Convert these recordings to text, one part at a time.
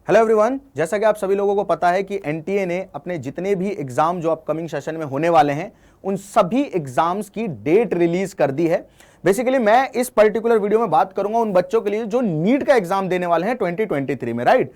Hello everyone, जैसा कि आप सभी लोगों को पता है कि एनटीए ने अपने जितने भी एग्जाम जो अपकमिंग सेशन में होने वाले हैं उन सभी एग्जाम्स की डेट रिलीज कर दी है। बेसिकली मैं इस पर्टिकुलर वीडियो में बात करूंगा उन बच्चों के लिए जो नीट का एग्जाम देने वाले हैं 2023 में। राइट,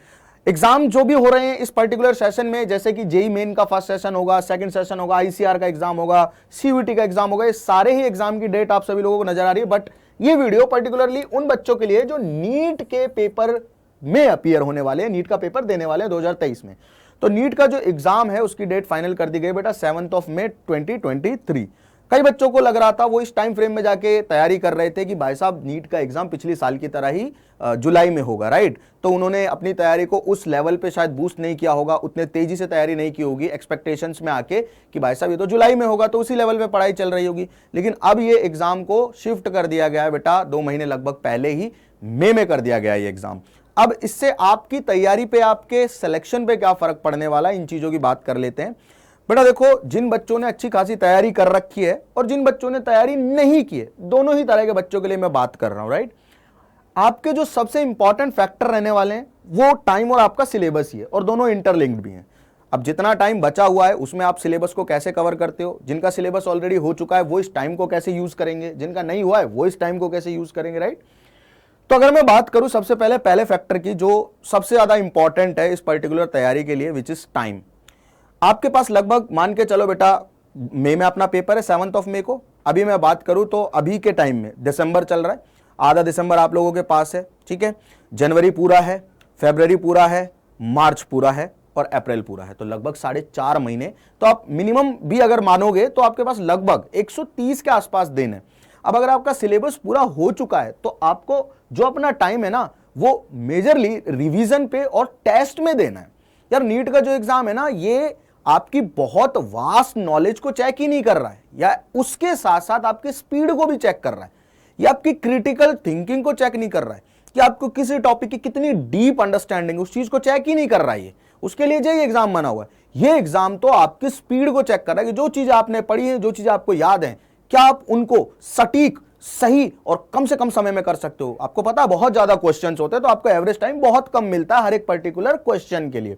एग्जाम जो भी हो रहे हैं इस पर्टिकुलर सेशन में, जैसे कि जेई मेन का फर्स्ट सेशन होगा, सेकंड सेशन होगा, आईसीआर का एग्जाम होगा, सीयूईटी का एग्जाम होगा, ये सारे ही एग्जाम की डेट आप सभी लोगों को नजर आ रही है। बट ये वीडियो पर्टिकुलरली उन बच्चों के लिए जो नीट के पेपर में अपीयर होने वाले हैं, नीट का पेपर देने वाले हैं 2023 में। तो नीट का जो एग्जाम है उसकी डेट फाइनल कर दी गई बेटा 7 मई 2023। कई बच्चों को लग रहा था, वो इस टाइम फ्रेम में जाके तैयारी कर रहे थे कि भाई साहब नीट का एग्जाम पिछली साल की तरह ही जुलाई में होगा। राइट, तो उन्होंने अपनी तैयारी को उस लेवल पे शायद बूस्ट नहीं किया होगा, उतने तेजी से तैयारी नहीं की होगी एक्सपेक्टेशंस में आके कि भाई साहब ये तो जुलाई में होगा, तो उसी लेवल पे पढ़ाई चल रही होगी। लेकिन अब ये एग्जाम को शिफ्ट कर दिया गया है बेटा, 2 महीने लगभग पहले ही मई में कर दिया गया ये एग्जाम। अब इससे आपकी तैयारी पे, आपके सिलेक्शन पे क्या फर्क पड़ने वाला है, इन चीजों की बात कर लेते हैं। बेटा देखो, जिन बच्चों ने अच्छी खासी तैयारी कर रखी है और जिन बच्चों ने तैयारी नहीं की है, दोनों ही तरह के बच्चों के लिए मैं बात कर रहा हूं। राइट, आपके जो सबसे इंपॉर्टेंट फैक्टर रहने वाले हैं वो टाइम और आपका सिलेबस ही है, और दोनों इंटरलिंक्ड भी हैं। अब जितना टाइम बचा हुआ है उसमें आप सिलेबस को कैसे कवर करते हो, जिनका सिलेबस ऑलरेडी हो चुका है वो इस टाइम को कैसे यूज करेंगे, जिनका नहीं हुआ है वो इस टाइम को कैसे यूज करेंगे। राइट, तो अगर मैं बात करूं सबसे पहले फैक्टर की जो सबसे ज्यादा इंपॉर्टेंट है इस पर्टिकुलर तैयारी के लिए, विच इज टाइम। आपके पास लगभग मान के चलो बेटा, मई में अपना पेपर है 7 मई को। अभी मैं बात करूं तो अभी के टाइम में दिसंबर चल रहा है, आधा दिसंबर आप लोगों के पास है, ठीक है। जनवरी पूरा है, फरवरी पूरा है, मार्च पूरा है और अप्रैल पूरा है, तो लगभग 4.5 महीने। तो आप मिनिमम भी अगर मानोगे तो आपके पास लगभग 130 के आसपास दिन है। अब अगर आपका सिलेबस पूरा हो चुका है तो आपको जो अपना टाइम है ना वो मेजरली रिवीजन पे और टेस्ट में देना है। यार नीट का जो एग्जाम है ना, ये आपकी बहुत वास्ट नॉलेज को चेक ही नहीं कर रहा है, या उसके साथ साथ आपके स्पीड को भी चेक कर रहा है, या आपकी क्रिटिकल थिंकिंग को चेक नहीं कर रहा है कि आपको किसी टॉपिक की कितनी डीप अंडरस्टैंडिंग, उस चीज को चेक ही नहीं कर रहा है। ये उसके लिए जो एग्जाम बना हुआ है, ये एग्जाम तो आपकी स्पीड को चेक कर रहा है कि जो चीजें आपने पढ़ी है, जो चीजें आपको याद है, क्या आप उनको सटीक, सही और कम से कम समय में कर सकते हो। आपको पता है बहुत ज्यादा क्वेश्चंस होते हैं तो आपको एवरेज टाइम बहुत कम मिलता है हर एक पर्टिकुलर क्वेश्चन के लिए।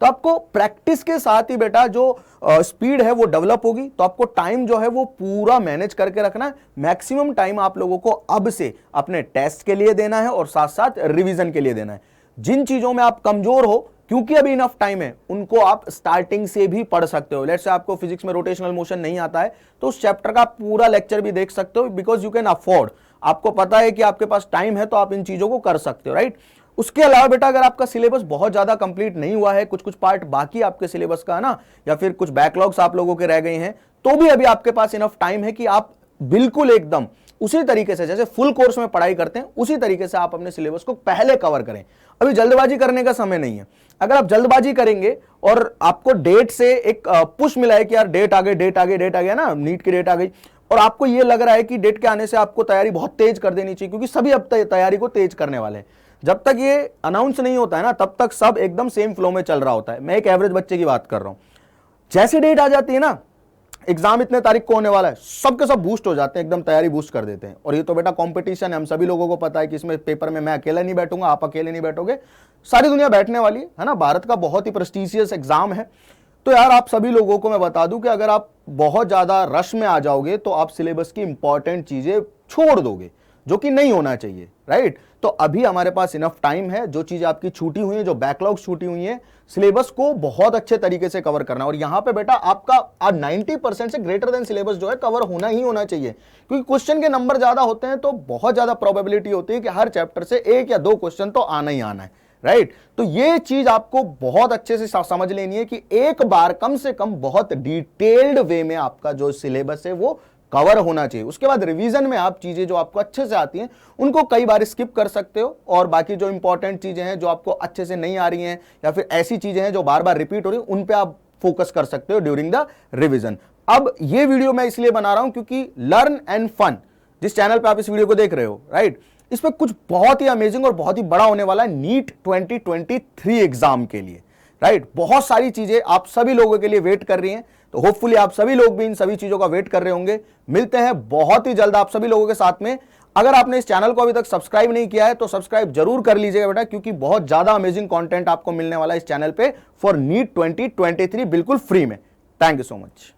तो आपको प्रैक्टिस के साथ ही बेटा जो स्पीड है वो डेवलप होगी, तो आपको टाइम जो है वो पूरा मैनेज करके रखना है। मैक्सिमम टाइम आप लोगों को अब से अपने टेस्ट के लिए देना है और साथ साथ रिवीजन के लिए देना है। जिन चीजों में आप कमजोर हो, क्योंकि अभी इनफ टाइम है, उनको आप स्टार्टिंग से भी पढ़ सकते हो। लेट्स से आपको फिजिक्स में रोटेशनल मोशन नहीं आता है तो उस चैप्टर का पूरा लेक्चर भी देख सकते हो, बिकॉज यू कैन अफोर्ड। आपको पता है कि आपके पास टाइम है तो आप इन चीजों को कर सकते हो। राइट, उसके अलावा बेटा अगर आपका सिलेबस बहुत ज्यादा कंप्लीट नहीं हुआ है, कुछ पार्ट बाकी आपके सिलेबस का ना, या फिर कुछ बैकलॉग्स आप लोगों के रह गए हैं, तो भी अभी आपके पास इनफ टाइम है कि आप बिल्कुल एकदम उसी तरीके से जैसे फुल कोर्स में पढ़ाई करते हैं उसी तरीके से आप अपने सिलेबस को पहले कवर करें। अभी जल्दबाजी करने का समय नहीं है। अगर आप जल्दबाजी करेंगे और आपको डेट से एक पुश मिला है कि यार डेट आ गई, डेट आ गई, डेट आ गया ना, नीट की डेट आ गई, और आपको ये लग रहा है कि डेट के आने से आपको तैयारी बहुत तेज कर देनी चाहिए, क्योंकि सभी अब तैयारी को तेज करने वाले हैं। जब तक ये अनाउंस नहीं होता है ना, तब तक सब एकदम सेम फ्लो में चल रहा होता है। मैं एक एवरेज बच्चे की बात कर रहा हूं, जैसी डेट आ जाती है ना, एग्जाम इतने तारीख को होने वाला है, सबके सब बूस्ट हो जाते हैं, एकदम तैयारी बूस्ट कर देते हैं। और ये तो बेटा कंपटीशन है, हम सभी लोगों को पता है कि इसमें पेपर में मैं अकेला नहीं बैठूंगा, आप अकेले नहीं बैठोगे, सारी दुनिया बैठने वाली है ना। भारत का बहुत ही प्रेस्टिजियस एग्जाम है। तो यार आप सभी लोगों को मैं बता दूं कि अगर आप बहुत ज्यादा रश में आ जाओगे तो आप सिलेबस की इंपॉर्टेंट चीजें छोड़ दोगे, जो कि नहीं होना चाहिए। राइट, तो अभी हमारे पास इनफ टाइम है। जो चीजें आपकी छूटी हुई है, जो बैकलॉग छूटी हुई है, सिलेबस को बहुत अच्छे तरीके से कवर करना। और यहां पे बेटा आपका 90% से ग्रेटर देन सिलेबस जो है कवर होना ही होना चाहिए, क्योंकि क्वेश्चन के नंबर ज्यादा होते हैं तो बहुत ज्यादा प्रोबेबिलिटी होती है कि हर चैप्टर से 1 या 2 क्वेश्चन तो आना ही आना है। राइट, तो ये चीज आपको बहुत अच्छे से समझ लेनी है कि एक बार कम से कम बहुत डिटेल्ड वे में आपका जो सिलेबस है वो कवर होना चाहिए। उसके बाद रिवीजन में आप चीजें जो आपको अच्छे से आती हैं उनको कई बार स्किप कर सकते हो, और बाकी जो इंपॉर्टेंट चीजें हैं जो आपको अच्छे से नहीं आ रही हैं, या फिर ऐसी चीजें हैं जो बार बार रिपीट हो रही हैं, उन पे आप फोकस कर सकते हो ड्यूरिंग द रिवीजन। अब ये वीडियो मैं इसलिए बना रहा हूं क्योंकि लर्न एंड फन, जिस चैनल पे आप इस वीडियो को देख रहे हो, राइट, इस पे कुछ बहुत ही अमेजिंग और बहुत ही बड़ा होने वाला है नीट 2023 एग्जाम के लिए। राइट, बहुत सारी चीजें आप सभी लोगों के लिए वेट कर रही हैं, तो होपफुली आप सभी लोग भी इन सभी चीजों का वेट कर रहे होंगे। मिलते हैं बहुत ही जल्द आप सभी लोगों के साथ में अगर आपने इस चैनल को अभी तक सब्सक्राइब नहीं किया है तो सब्सक्राइब जरूर कर लीजिएगा बेटा, क्योंकि बहुत ज्यादा अमेजिंग कंटेंट आपको मिलने वाला है इस चैनल पे फॉर नीट 2023 बिल्कुल फ्री में। Thank you so much.